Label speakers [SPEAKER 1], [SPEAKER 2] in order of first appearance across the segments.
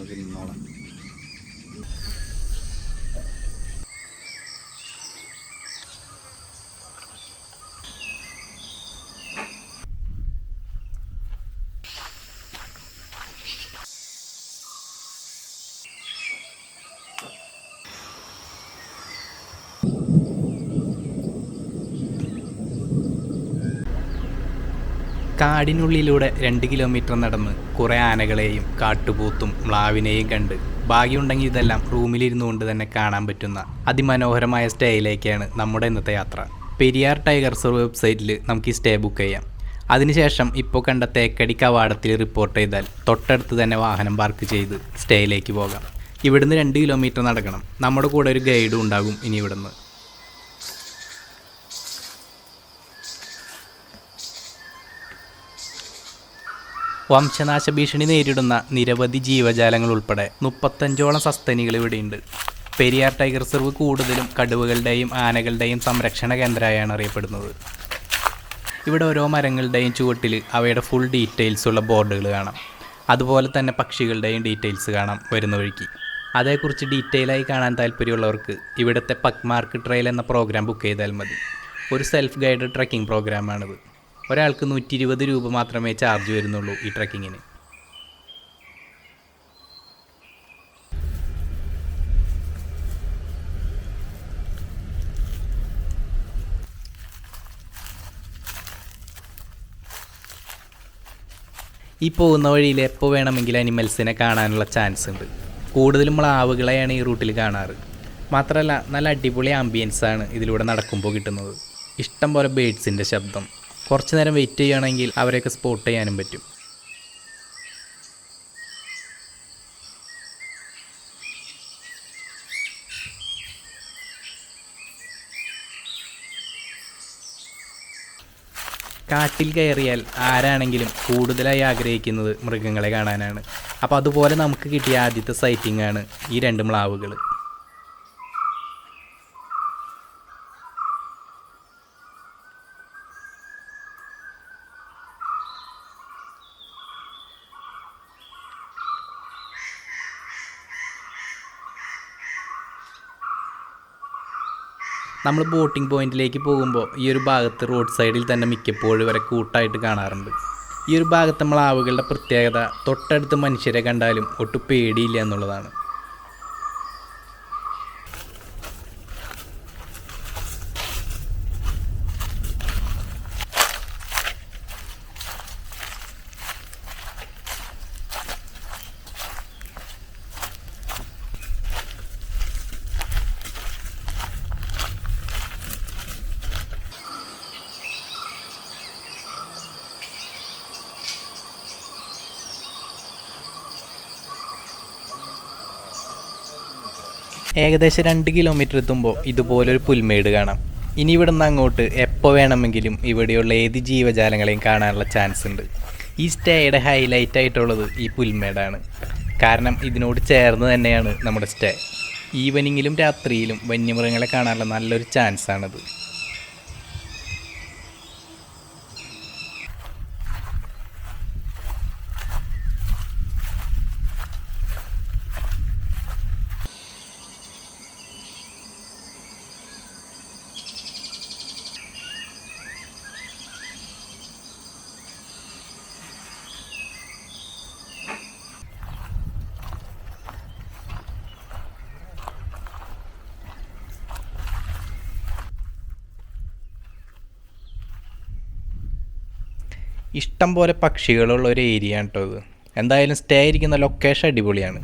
[SPEAKER 1] നമുക്ക് ഇന്നോളാം.
[SPEAKER 2] കാടിനുള്ളിലൂടെ 2 കിലോമീറ്റർ നടന്ന് കുറേ ആനകളെയും കാട്ടുപോത്തും മ്ലാവിനെയും കണ്ട് ഭാഗ്യമുണ്ടെങ്കിൽ ഇതെല്ലാം റൂമിലിരുന്നു കൊണ്ട് തന്നെ കാണാൻ പറ്റുന്ന അതിമനോഹരമായ സ്റ്റേയിലേക്കാണ് നമ്മുടെ ഇന്നത്തെ യാത്ര. പെരിയാർ ടൈഗർ റിസർവ് വെബ്സൈറ്റിൽ നമുക്ക് ഈ സ്റ്റേ ബുക്ക് ചെയ്യാം. അതിനുശേഷം ഇപ്പോൾ കണ്ട തേക്കടി കവാടത്തിൽ റിപ്പോർട്ട് ചെയ്താൽ തൊട്ടടുത്ത് തന്നെ വാഹനം പാർക്ക് ചെയ്ത് സ്റ്റേയിലേക്ക് പോകാം. ഇവിടുന്ന് 2 കിലോമീറ്റർ നടക്കണം. നമ്മുടെ കൂടെ ഒരു ഗൈഡും ഉണ്ടാകും. ഇനി ഇവിടുന്ന് വംശനാശ ഭീഷണി നേരിടുന്ന നിരവധി ജീവജാലങ്ങൾ ഉൾപ്പെടെ 35ഓളം സസ്തനികൾ ഇവിടെയുണ്ട്. പെരിയാർ ടൈഗർ റിസർവ് കൂടുതലും കടുവകളുടെയും ആനകളുടെയും സംരക്ഷണ കേന്ദ്രമായാണ് അറിയപ്പെടുന്നത്. ഇവിടെ ഓരോ മരങ്ങളുടെയും ചുവട്ടിൽ അവയുടെ ഫുൾ ഡീറ്റെയിൽസ് ഉള്ള ബോർഡുകൾ കാണാം. അതുപോലെ തന്നെ പക്ഷികളുടെയും ഡീറ്റെയിൽസ് കാണാം വരുന്ന വഴിക്ക്. അതേക്കുറിച്ച് ഡീറ്റെയിലായി കാണാൻ താല്പര്യമുള്ളവർക്ക് ഇവിടുത്തെ പക്മാർക്ക് ട്രെയിൽ എന്ന പ്രോഗ്രാം ബുക്ക് ചെയ്താൽ മതി. ഒരു സെൽഫ് ഗൈഡഡ് ട്രക്കിംഗ് പ്രോഗ്രാമാണിത്. ഒരാൾക്ക് 120 രൂപ മാത്രമേ ചാർജ് വരുന്നുള്ളൂ ഈ ട്രക്കിങ്ങിന്. ഈ പോകുന്ന വഴിയിൽ എപ്പോൾ വേണമെങ്കിലും അനിമൽസിനെ കാണാനുള്ള ചാൻസ് ഉണ്ട്. കൂടുതലും മ്ലാവുകളെയാണ് ഈ റൂട്ടിൽ കാണാറ്. മാത്രമല്ല നല്ല അടിപൊളി ആംബിയൻസാണ് ഇതിലൂടെ നടക്കുമ്പോൾ കിട്ടുന്നത്. ഇഷ്ടം പോലെ ബേഡ്സിൻ്റെ ശബ്ദം. കുറച്ച് നേരം വെയിറ്റ് ചെയ്യുകയാണെങ്കിൽ അവരെയൊക്കെ സ്പോട്ട് ചെയ്യാനും പറ്റും. കാട്ടിൽ കയറിയാൽ ആരാണെങ്കിലും കൂടുതലായി ആഗ്രഹിക്കുന്നത് മൃഗങ്ങളെ കാണാനാണ്. അപ്പോൾ അതുപോലെ നമുക്ക് കിട്ടിയ ആദ്യത്തെ സൈറ്റിംഗ് ആണ് ഈ 2 മ്ലാവുകൾ. നമ്മൾ ബോട്ടിംഗ് പോയിന്റിലേക്ക് പോകുമ്പോൾ ഈ ഒരു ഭാഗത്ത് റോഡ് സൈഡിൽ തന്നെ മിക്കപ്പോഴും ഇവരെ കൂട്ടായിട്ട് കാണാറുണ്ട്. ഈ ഒരു ഭാഗത്ത് മ്ലാവുകളുടെ പ്രത്യേകത തൊട്ടടുത്ത് മനുഷ്യരെ കണ്ടാലും ഒട്ടും പേടിയില്ല എന്നുള്ളതാണ്. ഏകദേശം 2 കിലോമീറ്റർ എത്തുമ്പോൾ ഇതുപോലൊരു പുൽമേട് കാണാം. ഇനി ഇവിടുന്ന് അങ്ങോട്ട് എപ്പോൾ വേണമെങ്കിലും ഇവിടെയുള്ള ഏത് ജീവജാലങ്ങളെയും കാണാനുള്ള ചാൻസ് ഉണ്ട്. ഈ സ്റ്റേയുടെ ഹൈലൈറ്റ് ആയിട്ടുള്ളത് ഈ പുൽമേടാണ്. കാരണം ഇതിനോട് ചേർന്ന് തന്നെയാണ് നമ്മുടെ സ്റ്റേ. ഈവനിങ്ങിലും രാത്രിയിലും വന്യമൃഗങ്ങളെ കാണാനുള്ള നല്ലൊരു ചാൻസാണത്. ഇഷ്ടം പോലെ പക്ഷികളുള്ള ഒരു ഏരിയ ആണ് കേട്ടോ ഇത്. എന്തായാലും സ്റ്റേ ഇരിക്കുന്ന ലൊക്കേഷൻ അടിപൊളിയാണ്.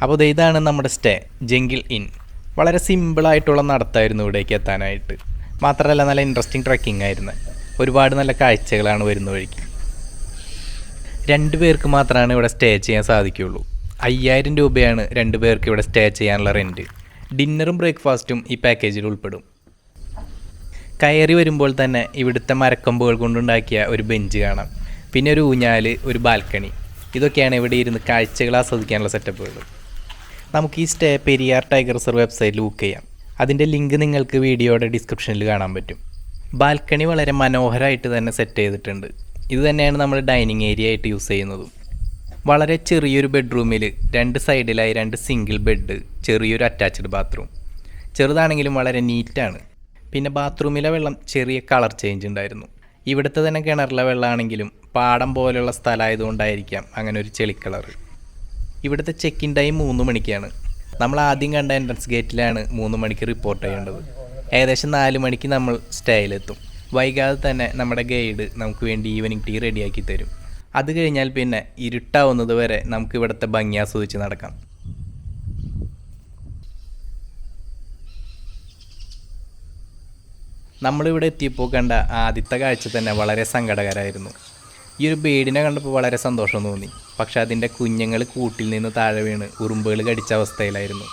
[SPEAKER 2] അപ്പോൾ ഇതാണ് നമ്മുടെ സ്റ്റേ, ജംഗിൾ ഇൻ. വളരെ സിമ്പിളായിട്ടുള്ള നടത്തായിരുന്നു ഇവിടേക്ക് എത്താനായിട്ട്. മാത്രമല്ല നല്ല ഇൻട്രസ്റ്റിംഗ് ട്രക്കിംഗ് ആയിരുന്നു. ഒരുപാട് നല്ല കാഴ്ചകളാണ് വരുന്ന വഴിക്ക്. 2 പേർക്ക് മാത്രമാണ് ഇവിടെ സ്റ്റേ ചെയ്യാൻ സാധിക്കുകയുള്ളൂ. 5000 രൂപയാണ് 2 പേർക്ക് ഇവിടെ സ്റ്റേ ചെയ്യാനുള്ള റെൻറ്റ്. ഡിന്നറും ബ്രേക്ക്ഫാസ്റ്റും ഈ പാക്കേജിൽ ഉൾപ്പെടും. കയറി വരുമ്പോൾ തന്നെ ഇവിടുത്തെ മരക്കൊമ്പുകൾ കൊണ്ടുണ്ടാക്കിയ ഒരു ബെഞ്ച് കാണാം. പിന്നെ ഒരു ഊഞ്ഞാല്, ഒരു ബാൽക്കണി. ഇതൊക്കെയാണ് ഇവിടെ ഇരുന്ന് കാഴ്ചകൾ ആസ്വദിക്കാനുള്ള സെറ്റപ്പുകൾ. നമുക്ക് ഈ സ്റ്റേ പെരിയാർ ടൈഗർ റിസർവ് വെബ്സൈറ്റിൽ ബുക്ക് ചെയ്യാം. അതിൻ്റെ ലിങ്ക് നിങ്ങൾക്ക് വീഡിയോയുടെ ഡിസ്ക്രിപ്ഷനിൽ കാണാൻ പറ്റും. ബാൽക്കണി വളരെ മനോഹരമായിട്ട് തന്നെ സെറ്റ് ചെയ്തിട്ടുണ്ട്. ഇത് തന്നെയാണ് നമ്മൾ ഡൈനിങ് ഏരിയ ആയിട്ട് യൂസ് ചെയ്യുന്നതും. വളരെ ചെറിയൊരു ബെഡ്റൂമിൽ 2 സൈഡിലായി 2 സിംഗിൾ ബെഡ്, ചെറിയൊരു അറ്റാച്ച്ഡ് ബാത്റൂം. ചെറുതാണെങ്കിലും വളരെ നീറ്റാണ്. പിന്നെ ബാത്റൂമിലെ വെള്ളം ചെറിയ കളർ ചേഞ്ച് ഉണ്ടായിരുന്നു. ഇവിടുത്തെ തന്നെ കിണറിലെ വെള്ളമാണെങ്കിലും പാടം പോലെയുള്ള സ്ഥലമായതുകൊണ്ടായിരിക്കാം അങ്ങനെ ഒരു ചെളി കളർ. ഇവിടുത്തെ ചെക്ക് ഇൻ ടൈം 3 മണിക്കാണ്. നമ്മൾ ആദ്യം കണ്ട എൻട്രൻസ് ഗേറ്റിലാണ് 3 മണിക്ക് റിപ്പോർട്ട് ചെയ്യേണ്ടത്. ഏകദേശം 4 മണിക്ക് നമ്മൾ സ്റ്റേയിലെത്തും. വൈകാതെ തന്നെ നമ്മുടെ ഗൈഡ് നമുക്ക് വേണ്ടി ഈവനിങ് ടീ റെഡിയാക്കി തരും. അത് കഴിഞ്ഞാൽ പിന്നെ ഇരുട്ടാവുന്നത് വരെ നമുക്ക് ഇവിടുത്തെ ഭംഗി ആസ്വദിച്ച് നടക്കാം. നമ്മളിവിടെ എത്തിയപ്പോൾ കണ്ട ആദ്യത്തെ കാഴ്ച തന്നെ വളരെ സങ്കടകരമായിരുന്നു. ഈ ഒരു ബേഡിനെ കണ്ടപ്പോൾ വളരെ സന്തോഷം തോന്നി. പക്ഷെ അതിൻ്റെ കുഞ്ഞുങ്ങൾ കൂട്ടിൽ നിന്ന് താഴെ വീണ് ഉറുമ്പുകൾ കടിച്ച അവസ്ഥയിലായിരുന്നു.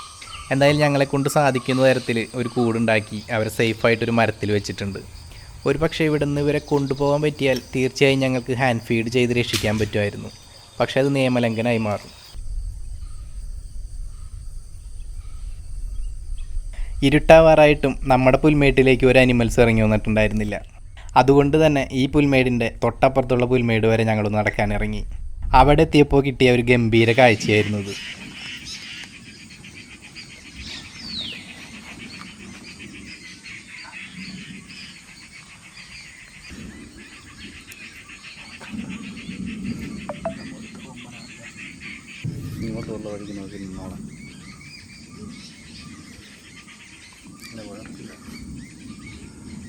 [SPEAKER 2] എന്തായാലും ഞങ്ങളെക്കൊണ്ട് സാധിക്കുന്ന തരത്തിൽ ഒരു കൂടുണ്ടാക്കി അവരെ സേഫായിട്ടൊരു മരത്തിൽ വെച്ചിട്ടുണ്ട്. ഒരു പക്ഷേ ഇവിടെ നിന്ന് ഇവരെ കൊണ്ടുപോകാൻ പറ്റിയാൽ തീർച്ചയായും ഞങ്ങൾക്ക് ഹാൻഡ് ഫീഡ് ചെയ്ത് രക്ഷിക്കാൻ പറ്റുമായിരുന്നു. പക്ഷേ അത് നിയമലംഘനമായി മാറും. ഇരുട്ടാവാറായിട്ടും നമ്മുടെ പുൽമേട്ടിലേക്ക് ഒരു അനിമൽസ് ഇറങ്ങി വന്നിട്ടുണ്ടായിരുന്നില്ല. അതുകൊണ്ട് തന്നെ ഈ പുൽമേടിൻ്റെ തൊട്ടപ്പുറത്തുള്ള പുൽമേട് വരെ ഞങ്ങൾ നടക്കാനിറങ്ങി. അവിടെ എത്തിയപ്പോൾ കിട്ടിയ ഒരു ഗംഭീര കാഴ്ചയായിരുന്നു ഇത്.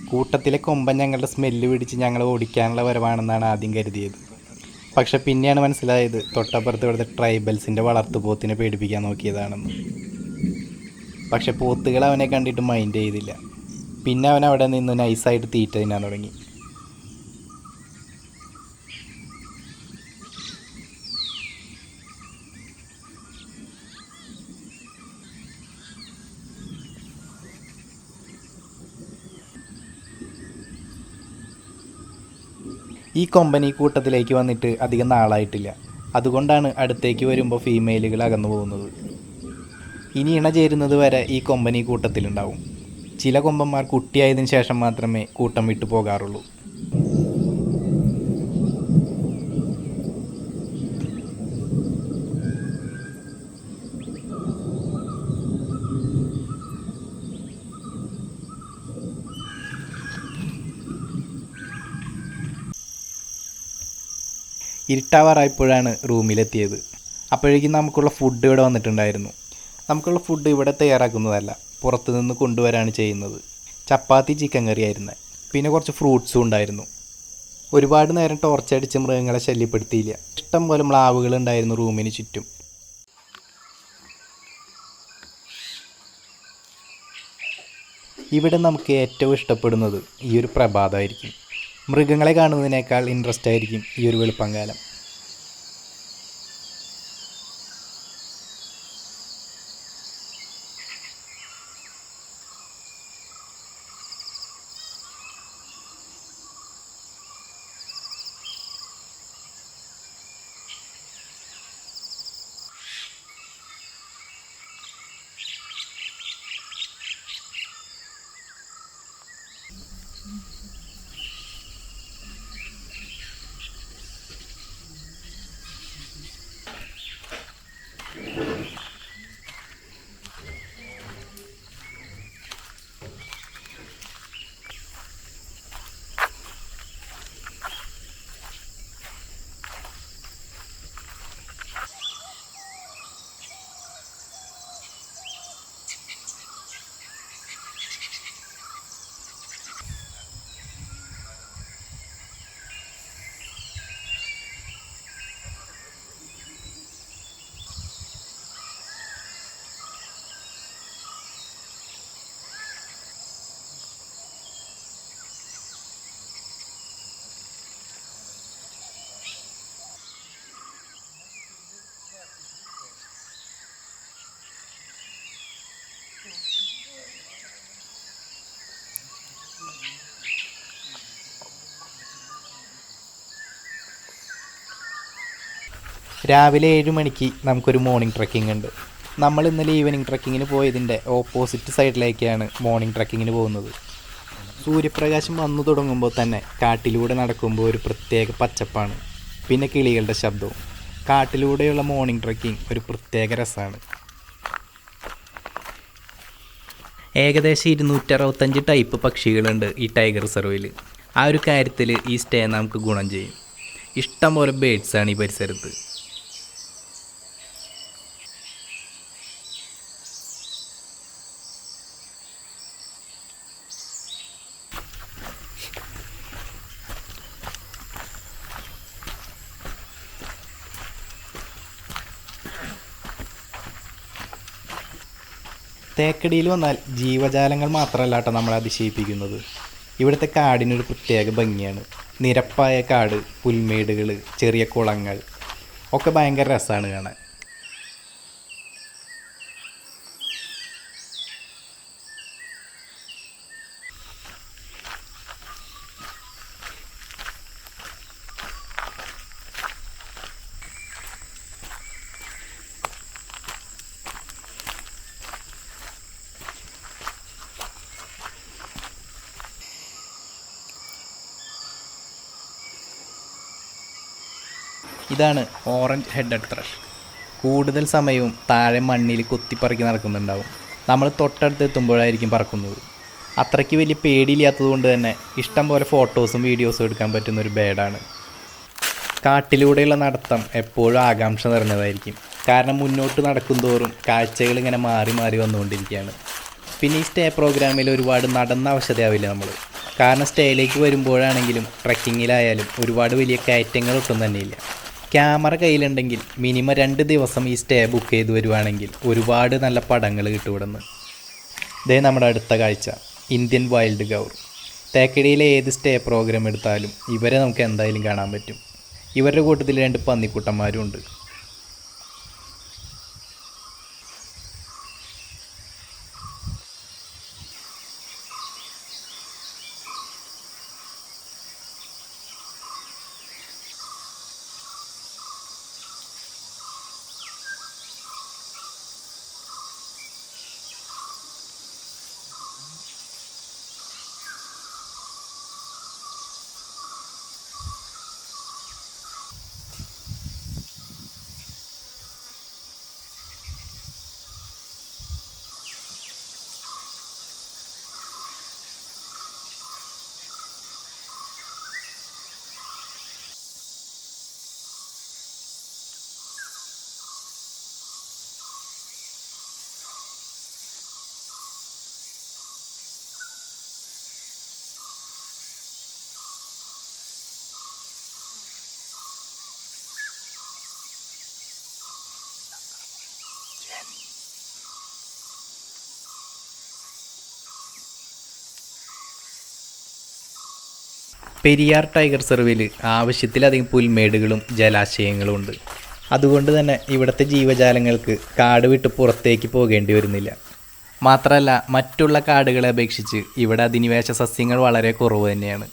[SPEAKER 2] കൂട്ടത്തിലെ കൊമ്പൻ ഞങ്ങളുടെ സ്മെല്ല് പിടിച്ച് ഞങ്ങൾ ഓടിക്കാനുള്ള വരവാണെന്നാണ് ആദ്യം കരുതിയത്. പക്ഷെ പിന്നെയാണ് മനസ്സിലായത് തൊട്ടപ്പുറത്ത് ഇവിടുത്തെ ട്രൈബൽസിൻ്റെ വളർത്തുപോത്തിനെ പേടിപ്പിക്കാൻ നോക്കിയതാണെന്ന്. പക്ഷെ പോത്തുകൾ അവനെ കണ്ടിട്ട് മൈൻഡ് ചെയ്തില്ല. പിന്നെ അവൻ അവിടെ നിന്ന് നൈസായിട്ട് തീറ്റ തിന്നാൻ തുടങ്ങി. ഈ കൊമ്പൻ ഈ കൂട്ടത്തിലേക്ക് വന്നിട്ട് അധികം നാളായിട്ടില്ല. അതുകൊണ്ടാണ് അടുത്തേക്ക് വരുമ്പോൾ ഫീമെയിലുകൾ അകന്നു പോകുന്നത്. ഇനി ഇണ ചേരുന്നത് വരെ ഈ കൊമ്പൻ ഈ കൂട്ടത്തിലുണ്ടാവും. ചില കൊമ്പന്മാർ കുട്ടിയായതിനു ശേഷം മാത്രമേ കൂട്ടം വിട്ടു പോകാറുള്ളൂ. ഇരുട്ടാവാറായപ്പോഴാണ് റൂമിലെത്തിയത്. അപ്പോഴേക്കും നമുക്കുള്ള ഫുഡ് ഇവിടെ വന്നിട്ടുണ്ടായിരുന്നു. നമുക്കുള്ള ഫുഡ് ഇവിടെ തയ്യാറാക്കുന്നതല്ല, പുറത്തുനിന്ന് കൊണ്ടുവരാണ് ചെയ്യുന്നത്. ചപ്പാത്തി, ചിക്കൻ കറി ആയിരുന്നു. പിന്നെ കുറച്ച് ഫ്രൂട്ട്സും ഉണ്ടായിരുന്നു. ഒരുപാട് നേരം ടോർച്ചടിച്ച് മൃഗങ്ങളെ ശല്യപ്പെടുത്തിയില്ല. ഇഷ്ടം പോലെ മ്ലാവുകൾ ഉണ്ടായിരുന്നു റൂമിന് ചുറ്റും. ഇവിടെ നമുക്ക് ഏറ്റവും ഇഷ്ടപ്പെടുന്നത് ഈ ഒരു പ്രഭാതമായിരിക്കും. മൃഗങ്ങളെ കാണുന്നതിനേക്കാൾ ഇൻട്രസ്റ്റ് ആയിരിക്കും ഈ ഒരു വെളുപ്പംകാലം. രാവിലെ 7 മണിക്ക് നമുക്കൊരു മോർണിംഗ് ട്രക്കിംഗ് ഉണ്ട്. നമ്മൾ ഇന്നലെ ഈവനിങ് ട്രക്കിങ്ങിന് പോയതിൻ്റെ ഓപ്പോസിറ്റ് സൈഡിലേക്കാണ് മോർണിംഗ് ട്രക്കിങ്ങിന് പോകുന്നത്. സൂര്യപ്രകാശം വന്നു തുടങ്ങുമ്പോൾ തന്നെ കാട്ടിലൂടെ നടക്കുമ്പോൾ ഒരു പ്രത്യേക പച്ചപ്പാണ്, പിന്നെ കിളികളുടെ ശബ്ദവും. കാട്ടിലൂടെയുള്ള മോർണിംഗ് ട്രക്കിംഗ് ഒരു പ്രത്യേക രസമാണ്. ഏകദേശം 265 ടൈപ്പ് പക്ഷികളുണ്ട് ഈ ടൈഗർ റിസർവിൽ. ആ ഒരു കാര്യത്തിൽ ഈ സ്റ്റേ നമുക്ക് ഗുണം ചെയ്യും. ഇഷ്ടംപോലെ ബേഡ്സാണ് ഈ പരിസരത്ത്. തേക്കടിയിൽ വന്നാൽ ജീവജാലങ്ങൾ മാത്രമല്ല കേട്ടോ നമ്മളെ അതിശയിപ്പിക്കുന്നത്. ഇവിടുത്തെ കാടിനൊരു പ്രത്യേക ഭംഗിയാണ്. നിരപ്പായ കാട്, പുൽമേടുകൾ, ചെറിയ കുളങ്ങൾ ഒക്കെ ഭയങ്കര രസമാണ് കാണാൻ. ഇതാണ് ഓറഞ്ച് ഹെഡഡ് ത്രഷ്. കൂടുതൽ സമയവും താഴെ മണ്ണിൽ കൊത്തിപ്പറക്കി നടക്കുന്നുണ്ടാവും. നമ്മൾ തൊട്ടടുത്ത് എത്തുമ്പോഴായിരിക്കും പറക്കുന്നത്. അത്രയ്ക്ക് വലിയ പേടിയില്ലാത്തത് കൊണ്ട് തന്നെ ഇഷ്ടം പോലെ ഫോട്ടോസും വീഡിയോസും എടുക്കാൻ പറ്റുന്നൊരു ബേഡാണ്. കാട്ടിലൂടെയുള്ള നടത്തം എപ്പോഴും ആകാംക്ഷ നിറഞ്ഞതായിരിക്കും. കാരണം മുന്നോട്ട് നടക്കുന്തോറും കാഴ്ചകൾ ഇങ്ങനെ മാറി മാറി വന്നുകൊണ്ടിരിക്കുകയാണ്. പിന്നെ ഈ സ്റ്റേ പ്രോഗ്രാമിൽ ഒരുപാട് നടന്ന ആവശ്യതയാവില്ല നമ്മൾ. കാരണം സ്റ്റേയിലേക്ക് വരുമ്പോഴാണെങ്കിലും ട്രക്കിങ്ങിലായാലും ഒരുപാട് വലിയ കയറ്റങ്ങളൊട്ടും തന്നെയില്ല. ക്യാമറ കയ്യിലുണ്ടെങ്കിൽ മിനിമം 2 ദിവസം ഈ സ്റ്റേ ബുക്ക് ചെയ്ത് വരുവാണെങ്കിൽ ഒരുപാട് നല്ല പടങ്ങൾ കിട്ടും ഇവിടെ നിന്ന്. ഇതേ നമ്മുടെ അടുത്ത കാഴ്ച ഇന്ത്യൻ വൈൽഡ് ഗൗർ. തേക്കടിയിലെ ഏത് സ്റ്റേ പ്രോഗ്രാം എടുത്താലും ഇവരെ നമുക്ക് എന്തായാലും കാണാൻ പറ്റും. ഇവരുടെ കൂട്ടത്തിൽ 2 പന്നിക്കുട്ടന്മാരും ഉണ്ട്. പെരിയാർ ടൈഗർ റിസർവിൽ ആവശ്യത്തിലധികം പുൽമേടുകളും ജലാശയങ്ങളും ഉണ്ട്. അതുകൊണ്ട് തന്നെ ഇവിടുത്തെ ജീവജാലങ്ങൾക്ക് കാട് വിട്ട് പുറത്തേക്ക് പോകേണ്ടി വരുന്നില്ല. മാത്രമല്ല മറ്റുള്ള കാടുകളെ അപേക്ഷിച്ച് ഇവിടെ അധിനിവേശ സസ്യങ്ങൾ വളരെ കുറവ് തന്നെയാണ്.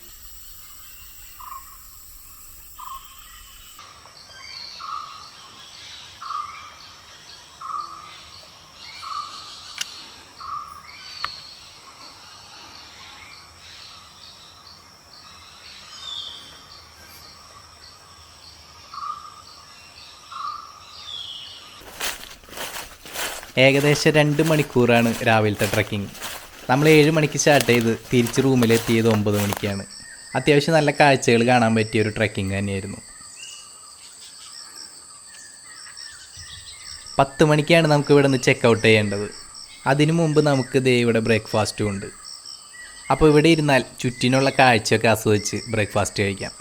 [SPEAKER 2] ഏകദേശം 2 മണിക്കൂറാണ് രാവിലത്തെ ട്രക്കിംഗ്. നമ്മൾ 7 മണിക്ക് സ്റ്റാർട്ട് ചെയ്ത് തിരിച്ച് റൂമിലെത്തിയത് 9 മണിക്കാണ്. അത്യാവശ്യം നല്ല കാഴ്ചകൾ കാണാൻ പറ്റിയ ഒരു ട്രക്കിംഗ് തന്നെയായിരുന്നു. 10 മണിക്കാണ് നമുക്ക് ഇവിടെ നിന്ന് ചെക്ക് ഔട്ട് ചെയ്യേണ്ടത്. അതിനു മുമ്പ് നമുക്ക് ദേ ഇവിടെ ബ്രേക്ക്ഫാസ്റ്റും ഉണ്ട്. അപ്പോൾ ഇവിടെ ഇരുന്നാൽ ചുറ്റിനുള്ള കാഴ്ചയൊക്കെ ആസ്വദിച്ച് ബ്രേക്ക്ഫാസ്റ്റ് കഴിക്കാം.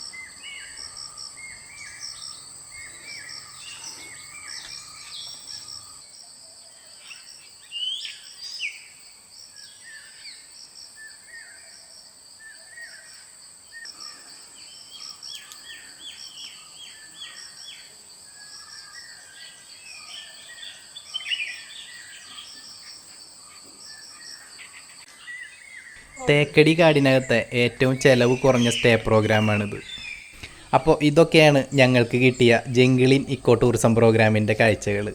[SPEAKER 2] തേക്കടി കാടിനകത്തെ ഏറ്റവും ചെലവ് കുറഞ്ഞ സ്റ്റേ പ്രോഗ്രാമാണിത്. അപ്പോൾ ഇതൊക്കെയാണ് ഞങ്ങൾക്ക് കിട്ടിയ ജംഗിളിൻ ഇക്കോ ടൂറിസം പ്രോഗ്രാമിൻ്റെ കാഴ്ചകൾ.